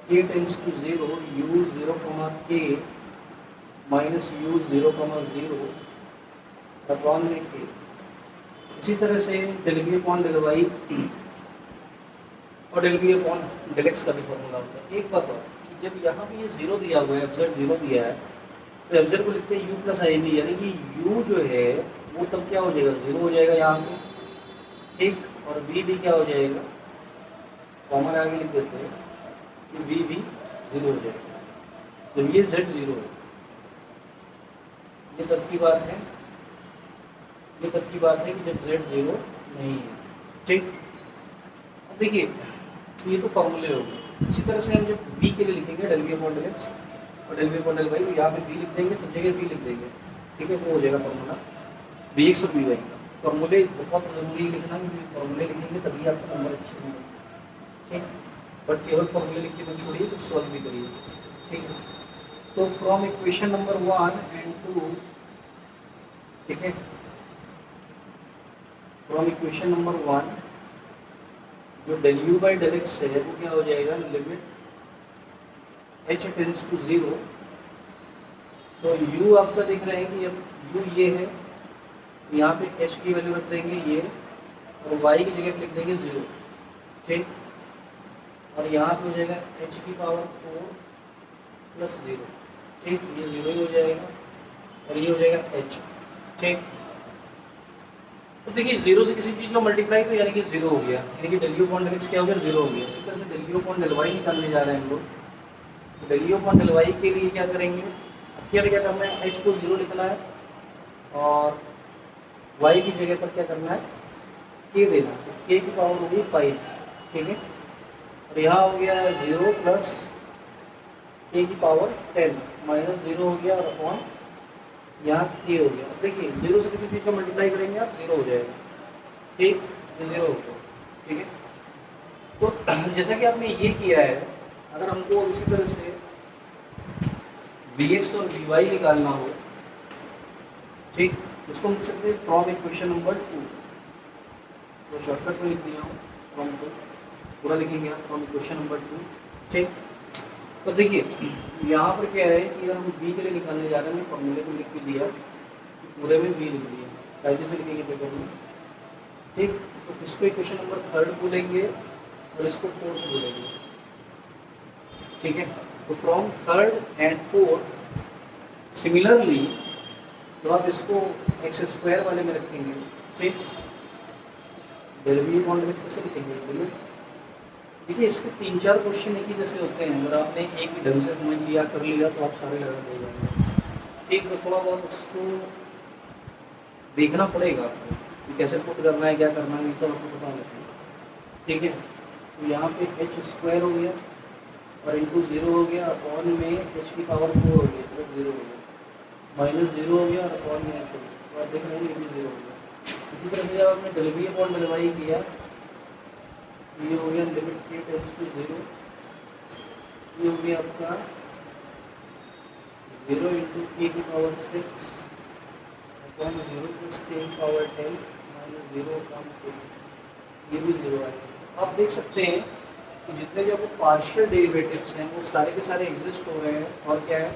S1: k tends to 0 u 0 k minus u 0 upon k। इसी तरह से del v upon del y और del v upon del x का भी फॉर्मूला होता है। एक बात और कि जब यहाँ पे ये 0 दिया हुआ है, एफजेड 0 दिया है, तो एफजेड को लिखते हैं u प्लस आई बी, यानी कि u जो है वो तब क्या हो जाएगा, 0 हो जाएगा यहाँ से, ठीक। और v भी क्या हो जाएगा, कॉमन आगे लिख देते हैं कि v भी 0 हो जाएगा। तो ये z 0 है, ये तब की बात है, ये तब की बात है कि जब z 0 नहीं है, ठीक। अब देखिए ये तो फॉर्मूले हो गए। इसी तरह से हम जब v के लिए लिखेंगे del v upon del x और del v upon del y, तो यहाँ पे v लिख देंगे, सब जगह v लिख देंगे, ठीक है। वो हो जाएगा फॉर्मूला vx और vy का। फॉर्मूले बहुत ज़रूरी लिखना, क्योंकि फॉर्मूले लिखेंगे तभी आपका नंबर अच्छे होंगे, ठीक। बट केवल फॉर्मूले लिख के मत छोड़िए, कुछ सॉल्व भी करिए, ठीक है। तो फ्रॉम इक्वेशन नंबर 1 एंड 2, ठीक है, फ्रॉम इक्वेशन नंबर 1 जो del u by del x है वो क्या हो जाएगा, लिमिट h टेंड्स टू 0। तो u आपका देख रहे हैं कि अब u ये है, यहाँ पे h की वैल्यू रख देंगे ये, और y की जगह पे लिख देंगे 0, ठीक। और यहाँ पे हो जाएगा h की पावर 4 प्लस 0, ठीक। ये 0 ही हो जाएगा और ये हो जाएगा h, ठीक। तो देखिए 0 से किसी चीज़ का मल्टीप्लाई तो यानी कि 0 हो गया, यानी कि del u upon del x क्या हो गया, 0 हो गया। इसी तरह से del u upon del y निकालने जा रहे हैं हम लोग। तो del u upon del y के लिए क्या करेंगे, अब क्या करना है, h को 0 लिखना है और y की जगह पर क्या करना है, k देना। तो k की पावर होगी 5, ठीक है। और यहाँ हो गया 0 प्लस k की पावर 10 माइनस 0 हो गया और अपॉन यहाँ k हो गया। अब देखिए 0 से किसी चीज़ का मल्टीप्लाई करेंगे आप 0 हो जाएगा, ठीक, ये 0 हो गया, ठीक है। तो जैसा कि आपने ये किया है, अगर हमको इसी तरह से vx और vy निकालना हो, ठीक, उसको हम लिख सकते हैं फ्रॉम इक्वेशन नंबर 2। तो शॉर्टकट में लिख दिया हूँ फ्रॉम 2, पूरा लिखेंगे आप फ्रॉम इक्वेशन नंबर 2, ठीक। तो देखिए यहाँ पर क्या है कि अगर हम v के लिए निकालने जा रहे हैं, फॉर्मूले को लिख के दिया, पूरे में v लिख दिया, कायदे से लिखेंगे पेपर में, ठीक। तो इसको इक्वेशन नंबर 3 बोलेंगे और इसको 4th बोलेंगे, ठीक है। तो from 3rd and 4th similarly तो आप इसको एक्स स्क्वायर वाले में रखेंगे, ठीक, del B upon del X कैसे लिखेंगे, लिमिट। देखिए इसके 3-4 क्वेश्चन एक ही जैसे होते हैं, अगर आपने एक ही ढंग से समझ लिया कर लिया तो आप सारे लगा दे जाएंगे। एक बस थोड़ा बहुत उसको देखना पड़ेगा आपको कि कैसे पुट करना है, क्या करना है, ये सब आपको पता होना चाहिए, ठीक है। तो यहाँ पे एच स्क्वायर हो गया और इंटू 0 हो गया, अपॉन में एच की पावर 4 हो गई, प्लस 0 हो गया, माइनस 0 हो गया और अपॉन में एच हो गया, तो आप देख रहे हैं इंटू 0 हो गया। इसी तरह से जब आपने del B upon del Y किया, ये हो गया लिमिट के टेंड्स टू 0, ये हो गया आपका 0 इंटू के की पावर 6 अपॉन 0 प्लस के की पावर 10 माइनस 0 अपॉन के, ये भी 0 आएगा। आप देख सकते हैं कि जितने भी आपको पार्शियल डेरिवेटिव्स हैं वो सारे के सारे एग्जिस्ट हो रहे हैं और क्या है,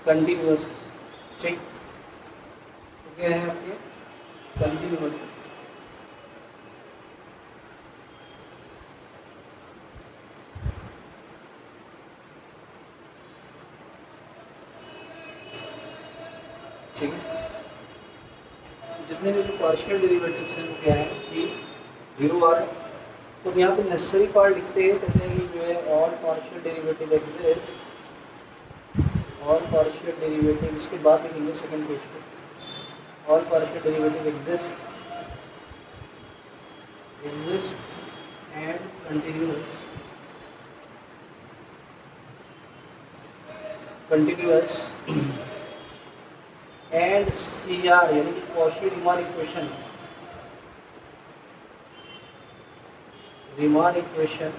S1: कंटिन्यूअस, ठीक, तो क्या है आपके कंटिन्यूअस। ठीक है, जितने भी जो पार्शियल डेरिवेटिव्स हैं वो क्या है कि 0 आ रहे हैं। तो यहाँ पे नेसेसरी पार्ट लिखते हैं, कहते हैं कि जो है all partial derivative exist, all partial derivative, इसके बाद लिखेंगे सेकंड पेज पे, all partial derivative exist and continuous and C R यानी कि Cauchy Riemann equation, Riemann equation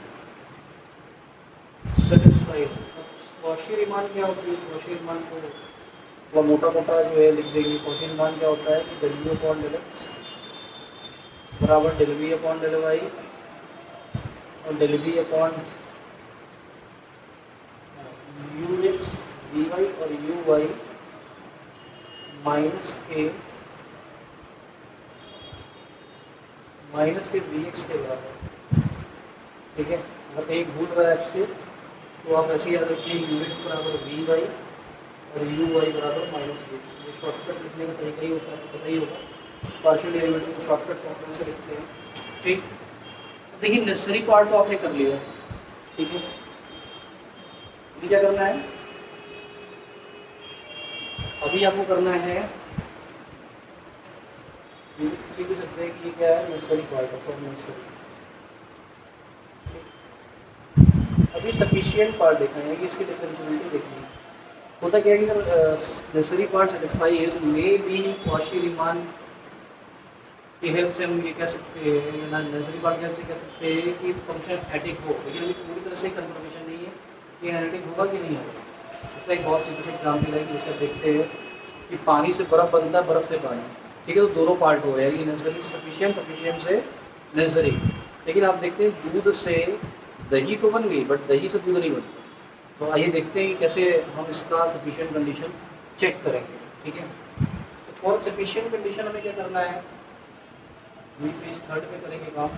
S1: satisfied. Cauchy Riemann क्या होती है, कॉशी रीमान को थोड़ा मोटा मोटा जो है लिख देंगे। कॉशी रीमान क्या होता है कि del B upon del x बराबर del B upon del y और del B upon u x v y और यू वाई माइनस के वी एक्स के बराबर, ठीक है। अगर एक भूल रहा है आपसे तो आप ऐसे याद रखिए, यू एक्स बराबर वी वाई और यू वाई बराबर माइनस वी एक्स। ये शॉर्टकट लिखने का तरीका ही होता है, आपको पता ही होगा, पार्शियल डेरिवेटिव को शॉर्टकट फॉर्म से लिखते हैं, ठीक। देखिए नेसेसरी पार्ट तो आपने कर लिया, ठीक है। अभी क्या करना है, अभी आपको करना है, लिख भी सकते हैं कि ये क्या है, नेसेसरी पार्ट है, नेसेसरी। अभी सफिशिएंट पार्ट देखना है कि इसकी डिफरेंशिएबिलिटी देखनी है। होता क्या है कि अगर नेसेसरी पार्ट सेटिस्फाई है तो मे बी कॉशी रीमान की हेल्प से हम ये कह सकते हैं, ना नेसेसरी पार्ट की हेल्प से कह सकते हैं कि फंक्शन एडिक हो, लेकिन अभी पूरी तरह से कंफर्मेशन नहीं है कि एडिक होगा कि नहीं होगा। इसका एक बहुत सीधा सा एग्जाम्पल है कि जैसे देखते हैं कि पानी से बर्फ़ बनता है, बर्फ़ से पानी, ठीक है, तो दोनों पार्ट हो जाएगी, नेसेसरी सफिशिएंट, सफिशिएंट से नेसेसरी। लेकिन आप देखते हैं दूध से दही तो बन गई बट दही से दूध नहीं बनता। तो आइए देखते हैं कि कैसे हम इसका सफिशिएंट कंडीशन चेक करेंगे, ठीक है। तो फॉर सफिशिएंट कंडीशन हमें क्या करना है, ये पेज 3 पे करेंगे काम,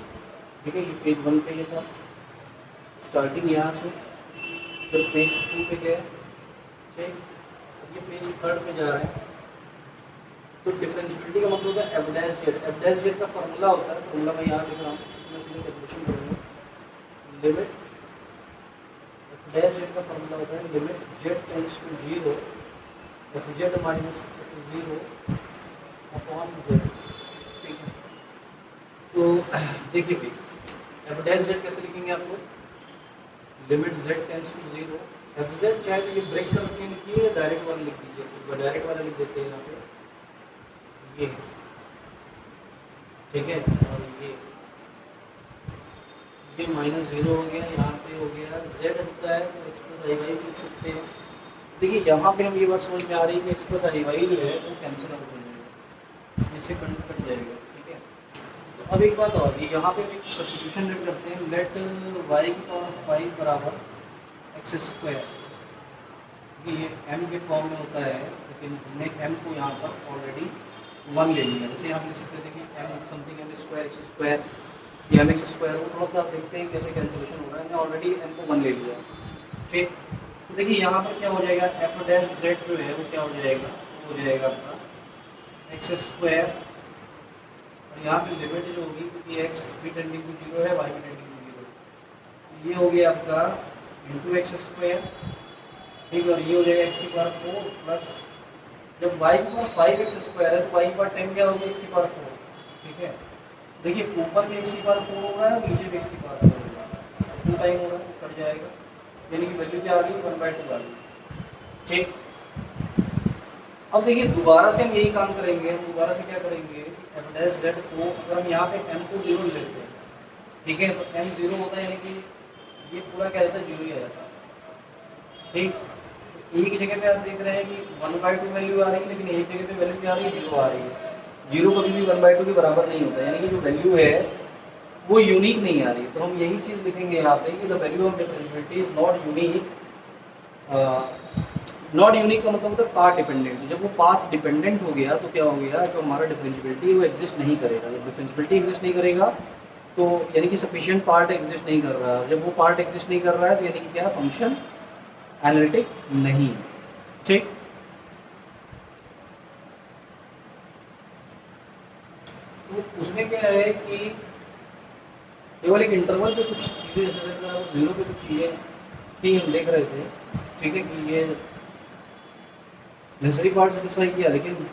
S1: ठीक है। ये पेज 1 पे ये था, स्टार्टिंग यहाँ से, फिर पेज 2 पे गए, ठीक, अब ये पेज 3 पे जा रहे हैं। तो डिफरेंशियबिलिटी का मतलब होता है F dash Z. F dash Z का फॉर्मूला होता है, फॉर्मूला मैं यहाँ लिख रहा हूँ, मैं सीधे कैलकुलेशन करूँगा। लिमिट एफ डैश जेड का फॉर्मूला होता है limit Z tends to 0 F Z minus F 0 upon Z, ठीक है। तो देखिए भाई एफ डैश जेड कैसे लिखेंगे आप लोग, limit Z tends to 0 F Z, चाहे तो ये ब्रेक करके लिखिए या डायरेक्ट वाला लिख दीजिए, तो डायरेक्ट वाला लिख देते हैं यहाँ पे, ये ठीक है। और ये माइनस 0 हो गया, यहाँ पे हो गया z होता है तो एक्स प्लस आई वाई लिख सकते हैं। देखिए यहाँ पे हम ये बात समझ में आ रही है कि एक्स प्लस आई वाई जो है वो कैंसिल आउट हो जाएगा, इससे कट जाएगा, ठीक है। तो अब एक बात और, ये यहाँ पे एक सब्स्टिट्यूशन लेट करते हैं, लेट वाई की पावर 5 बराबर एक्स स्क्वायर। ये m के फॉर्म में होता है, लेकिन हमने m को यहाँ पर ऑलरेडी 1 ले लिया। जैसे यहाँ लिख सकते थे कि m something m square x square या एम एक्स स्क्वायर, वो थोड़ा सा आप देखते हैं कैसे कैंसिलेशन हो रहा है। हमने ऑलरेडी m को 1 ले लिया, ठीक। तो देखिए यहाँ पर क्या हो जाएगा, एफ डैश जेड जो है वो क्या हो जाएगा, वो हो जाएगा आपका एक्स स्क्वायर, और यहाँ पे लिमिट जो होगी क्योंकि एक्स भी टेंडिंग टू जीरो है, वाई भी टेंडिंग टू जीरो, तो ये हो गया आपका इंटू एक्स स्क्वायर, ठीक है, और ये हो जाएगा एक्स की पावर 4 प्लस, जब वाई की पावर 5x स्क्वायर है तो वाई की पावर 10 क्या होगी, एक्स की पावर 4, ठीक है। देखिए ऊपर भी एक्स की पावर 4 हो रहा है और नीचे भी एक्स की पावर 4 हो रहा है, 2 टाइम हो रहा है, कट जाएगा, यानी कि वैल्यू क्या आ गई, 1/2 आ गई, ठीक। अब देखिए दोबारा से हम यही काम करेंगे, हम दोबारा से क्या करेंगे, एफ डैश जेड को अगर हम यहाँ पे एम को 0 ले लेते हैं, ठीक है, तो एम 0 होता है, यानी कि ये पूरा क्या जाता है, 0 ही आ जाता है, ठीक। एक ही जगह पे आप देख रहे हैं कि 1/2 वैल्यू आ रही है, लेकिन एक जगह पे वैल्यू क्या आ रही है, 0 आ रही है। 0 कभी भी 1/2 के बराबर नहीं होता, यानी कि जो वैल्यू है वो यूनिक नहीं आ रही है। तो हम यही चीज़ लिखेंगे यहाँ पे कि the value of differentiability is not unique. Not unique का मतलब होता है पाथ डिपेंडेंट। जब वो पाथ डिपेंडेंट हो गया तो क्या हो गया, जो हमारा डिफरेंशिएबिलिटी वो एग्जिस्ट नहीं करेगा। जब डिफरेंशिएबिलिटी एग्जिस्ट नहीं करेगा तो यानी कि सफिशिएंट पार्ट एग्जिस्ट नहीं कर रहा है। जब वो पार्ट एग्जिस्ट नहीं कर रहा है तो यानी कि क्या, फंक्शन एनालिटिक नहीं, ठीक। तो उसमें क्या है कि केवल एक इंटरवल पे कुछ चीज़ें, जैसे अगर 0 पे कुछ चीज़ें थी हम देख रहे थे, ठीक है, कि ये नेसेसरी पार्ट सेटिस्फाई किया, लेकिन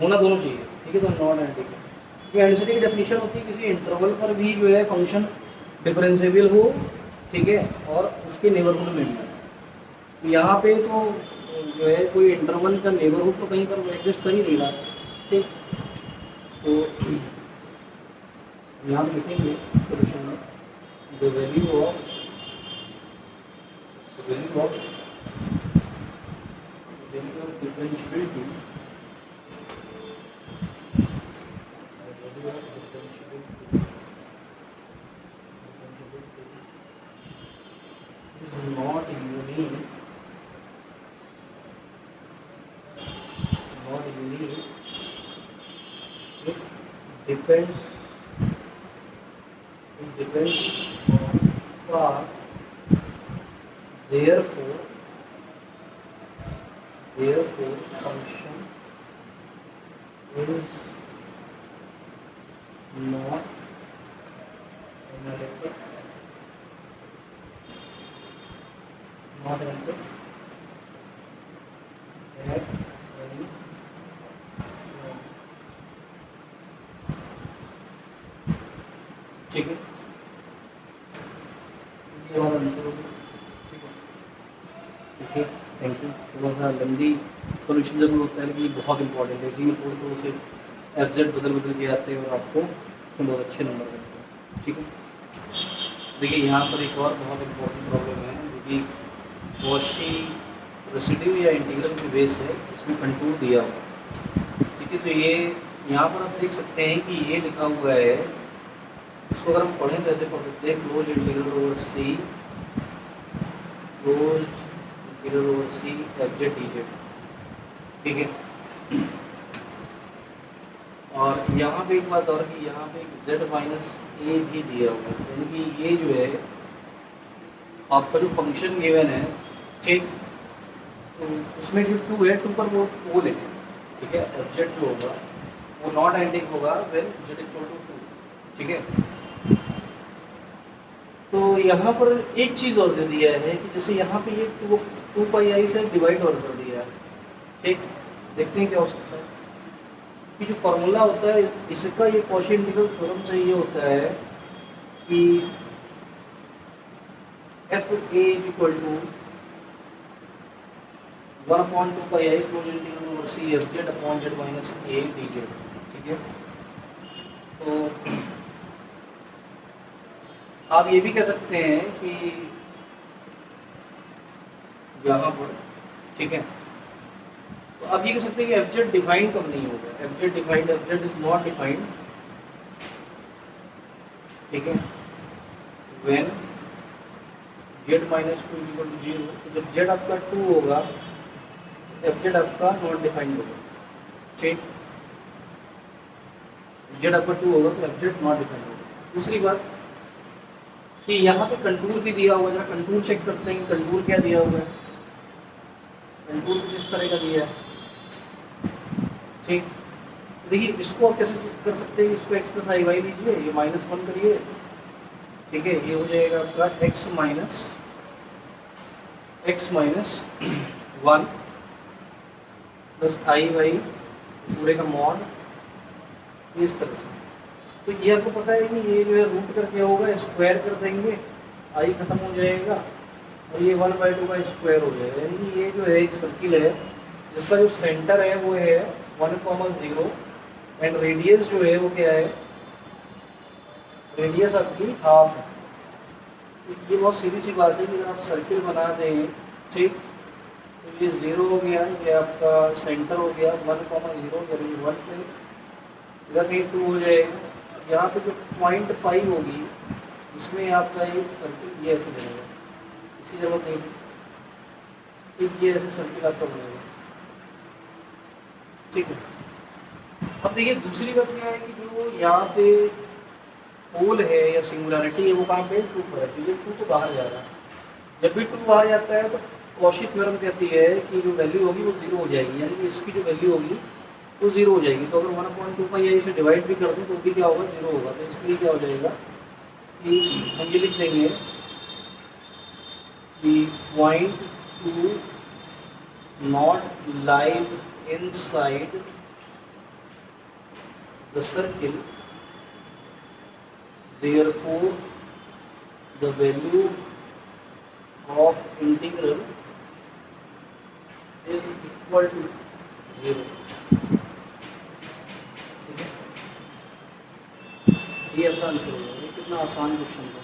S1: होना दोनों चाहिए, ठीक है, तो नॉट एनालिटिक है। ये एनालिटिक की डेफिनेशन होती है किसी इंटरवल पर भी जो है फंक्शन डिफरेंशिएबल हो, ठीक है, और उसके नेबरहुड में भी। यहाँ पे तो जो है कोई इंटरवल का नेबरहुड तो कहीं पर एग्जिस्ट कर ही नहीं रहा, ठीक। तो यहाँ पे लिखेंगे सोल्यूशन में the value of differentiability is not unique, it depends on path, therefore function is not analytic at any point. ठीक है, ये वाला आंसर होगा, ठीक है, ठीक है, थैंक यू। थोड़ा सा लंबी सोल्यूशन जरूर होता है, लेकिन ये बहुत इंपॉर्टेंट है जी। थोड़े थोड़े से एफ जेड बदल के आते हैं और आपको उसमें बहुत अच्छे नंबर मिलते हैं, ठीक है। देखिए यहाँ पर एक और बहुत इंपॉर्टेंट प्रॉब्लम है, जो कि कॉची रेसिड्यू या इंटीग्रल के बेस है, इसमें कंटूर दिया हुआ, ठीक है। तो ये यहाँ पर आप देख सकते हैं कि ये लिखा हुआ है, इसको अगर हम पढ़ें तो ऐसे पढ़ सकते हैं, close integral over C F Z D Z, ठीक है। और यहाँ पे एक बात और कि यहाँ पे एक z माइनस ए भी दिया हुआ है, यानी कि ये जो है आपका जो फंक्शन गिवन है, ठीक, तो उसमें जो 2 है, 2 पर वो लेंगे, ठीक है। एफ जेड जो होगा वो नॉट एंडिंग होगा व्हेन z इक्वल टू 2, ठीक है। तो यहाँ पर एक चीज़ और दे दिया है कि जैसे यहाँ पे ये 2 पाई आई से डिवाइड और कर दिया है, ठीक। देखते हैं क्या हो सकता है कि जो फॉर्मूला होता है इसका, ये कॉची इंटीग्रल थ्योरम से ये होता है कि F A is equal to 1/2 pi I close integral over C F Z upon Z minus A D Z, ठीक है। तो आप ये भी कह सकते हैं कि यहाँ पर, ठीक है, तो आप ये कह सकते हैं कि एफ जेड डिफाइंड कब नहीं होगा, F Z is not defined, ठीक है, when Z minus 2 equal to 0। तो जब जेड आपका 2 होगा एफ जेड आपका नॉट डिफाइंड होगा, ठीक। जेड आपका 2 होगा तो एफ जेड नॉट डिफाइंड होगा। दूसरी बात कि यहाँ पे कंटूर भी दिया हुआ है, जरा कंटूर चेक करते हैं कि कंटूर क्या दिया हुआ है। कंटूर कुछ इस तरह का दिया है, ठीक। देखिए इसको आप कैसे कर सकते हैं, इसको x प्लस आई वाई लीजिए, ये -1 करिए, ठीक है, ये हो जाएगा आपका x माइनस 1 प्लस आई वाई पूरे का मॉड, इस तरह से। तो ये आपको पता है कि ये जो है रूट करके होगा, स्क्वायर कर देंगे, आई खत्म हो जाएगा और ये 1/2 का स्क्वायर हो जाएगा। यानी कि ये जो है एक सर्किल है जिसका जो सेंटर है वो है 1,0 एंड रेडियस जो है वो क्या है, रेडियस आपकी हाफ है। तो ये बहुत सीधी सी बात है कि अगर आप सर्किल बना दें, ठीक, तो ये 0 हो गया, ये आपका सेंटर हो गया 1,0 यानी 1 पे, इधर ये 2 हो जाएगा, यहाँ पे जो 0.5 होगी इसमें आपका एक सर्किल ये ऐसे बनेगा, इसी जरूरत नहीं, ठीक, ये ऐसे सर्किल आपका बनेगा, ठीक है। अब देखिए दूसरी बात क्या है कि जो यहाँ पे पोल है या सिंगुलरिटी है वो कहाँ पे 2 पर है, तो ये 2 तो बाहर जा रहा है। जब भी 2 बाहर जाता है तो कॉशी थ्योरम कहती है कि जो वैल्यू होगी वो 0 हो जाएगी, यानी कि इसकी जो वैल्यू होगी वो 0 हो जाएगी। तो अगर 1.25 से डिवाइड भी कर दें तो भी क्या होगा, 0 होगा। तो इसलिए क्या हो जाएगा कि हम ये लिख देंगे कि point 2 not lies inside the circle, therefore the value of integral is equal to 0। ठीक है, ये अपना आंसर होगा। ये कितना आसान क्वेश्चन था।